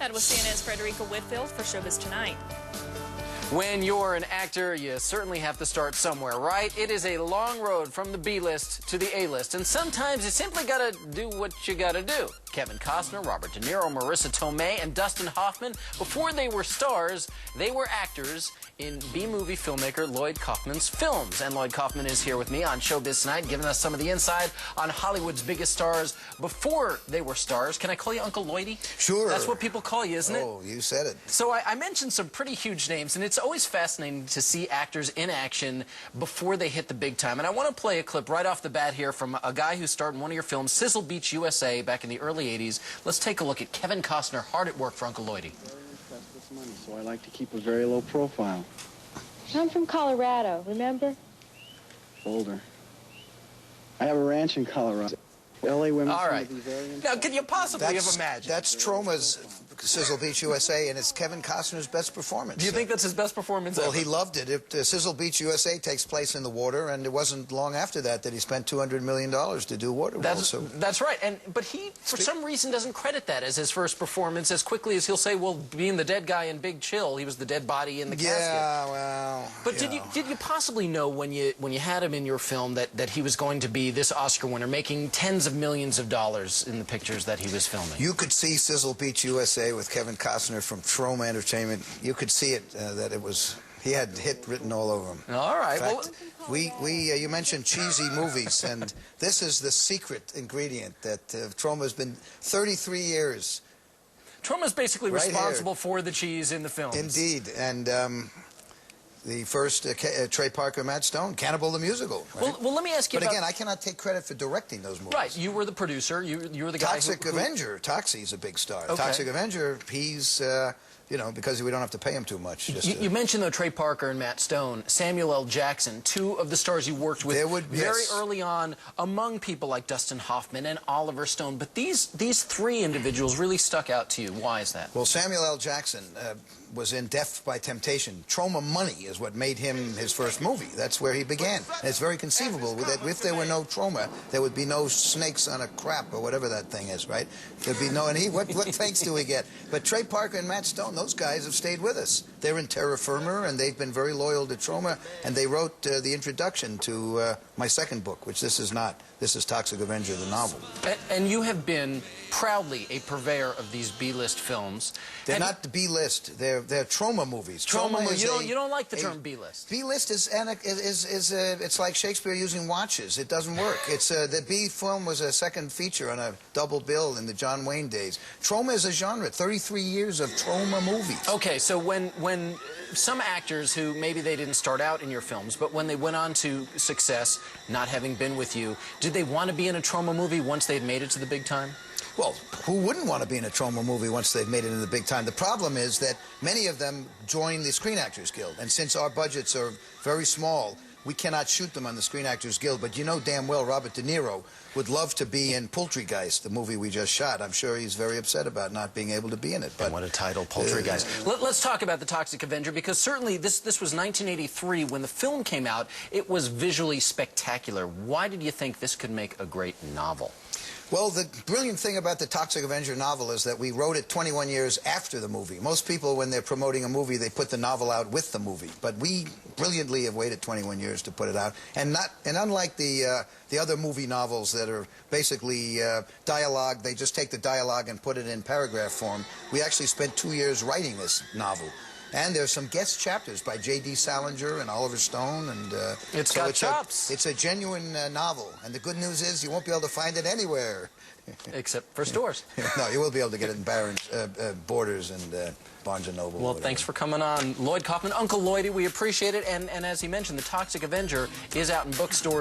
That was CNN's Frederica Whitfield for Showbiz Tonight. When you're an actor, you certainly have to start somewhere, right? It is a long road from the B-list to the A-list, and sometimes you simply gotta do what you gotta do. Kevin Costner, Robert De Niro, Marissa Tomei, and Dustin Hoffman, before they were stars, they were actors in B-movie filmmaker Lloyd Kaufman's films. And Lloyd Kaufman is here with me on Showbiz Tonight, giving us some of the inside on Hollywood's biggest stars before they were stars. Can I call you Uncle Lloydie? Sure. That's what people call you, isn't it? Oh, you said it. So I mentioned some pretty huge names, and it's always fascinating to see actors in action before they hit the big time. And I want to play a clip right off the bat here from a guy who starred in one of your films, Sizzle Beach, USA, back in the early 80s. Let's take a look at Kevin Costner, hard at work for Uncle Lloydie. Money, so I like to keep a very low profile. I'm from Colorado, remember? Boulder. I have a ranch in Colorado. LA women. All right. Now, can you possibly have imagined? That's Troma's Sizzle Beach, USA, and it's Kevin Costner's best performance. Do you think that's his best performance Well, ever? he loved it. Sizzle Beach, USA takes place in the water, and it wasn't long after that he spent $200 million to do water. That's right. But he, for some reason, doesn't credit that as his first performance as quickly as he'll say, well, being the dead guy in Big Chill, he was the dead body in the casket. Yeah, well... But did you possibly know when you had him in your film that he was going to be this Oscar winner, making tens of millions of dollars in the pictures that he was filming? You could see Sizzle Beach, USA with Kevin Costner from Troma Entertainment. You could see it, that it was... He had hit written all over him. All right. In fact, you mentioned cheesy movies, and this is the secret ingredient that Troma's been 33 years. Troma's basically right responsible here. For the cheese in the films. Indeed, and the first Trey Parker, Matt Stone, Cannibal the Musical. Right? Well, let me ask you. But again, I cannot take credit for directing those movies. Right, you were the producer. You were the guy. Toxic Avenger. Toxie's a big star. Okay. Toxic Avenger. He's. You know, because we don't have to pay him too much. You mentioned, though, Trey Parker and Matt Stone, Samuel L. Jackson, two of the stars you worked with very early on, among people like Dustin Hoffman and Oliver Stone. But these three individuals really stuck out to you. Why is that? Well, Samuel L. Jackson was in Death by Temptation. Troma Money is what made him his first movie. That's where he began. And it's very conceivable that if there were no Troma, there would be no snakes on a crap or whatever that thing is, right? There'd be no... And what thanks do we get? But Trey Parker and Matt Stone, those guys have stayed with us. They're in Terra Firma, and they've been very loyal to Troma, and they wrote the introduction to my second book, which this is not. This is Toxic Avenger, the novel. And you have been proudly a purveyor of these B-list films. They're not the B-list. They're Troma movies. Troma movies. You don't like the term B-list. B-list is it's like Shakespeare using watches. It doesn't work. It's the B film was a second feature on a double bill in the John Wayne days. Troma is a genre. 33 years of Troma movies. Okay, so when some actors who maybe they didn't start out in your films, but when they went on to success, not having been with you, did they want to be in a Troma movie once they'd made it to the big time? Well, who wouldn't want to be in a Troma movie once they've made it in the big time? The problem is that many of them join the Screen Actors Guild, and since our budgets are very small, we cannot shoot them on the Screen Actors Guild. But you know damn well Robert De Niro would love to be in Poultrygeist, the movie we just shot. I'm sure he's very upset about not being able to be in it. But what a title, Poultrygeist. Let's talk about The Toxic Avenger, because certainly this was 1983. When the film came out, it was visually spectacular. Why did you think this could make a great novel? Well, the brilliant thing about the Toxic Avenger novel is that we wrote it 21 years after the movie. Most people, when they're promoting a movie, they put the novel out with the movie. But we brilliantly have waited 21 years to put it out. And unlike the other movie novels that are basically dialogue, they just take the dialogue and put it in paragraph form, we actually spent 2 years writing this novel. And there's some guest chapters by J.D. Salinger and Oliver Stone, and it's got chops. It's a genuine novel, and the good news is you won't be able to find it anywhere, except for stores. No, you will be able to get it in Borders and Barnes and Noble. Well, thanks for coming on, Lloyd Kaufman, Uncle Lloydie. We appreciate it, and as he mentioned, The Toxic Avenger is out in bookstores.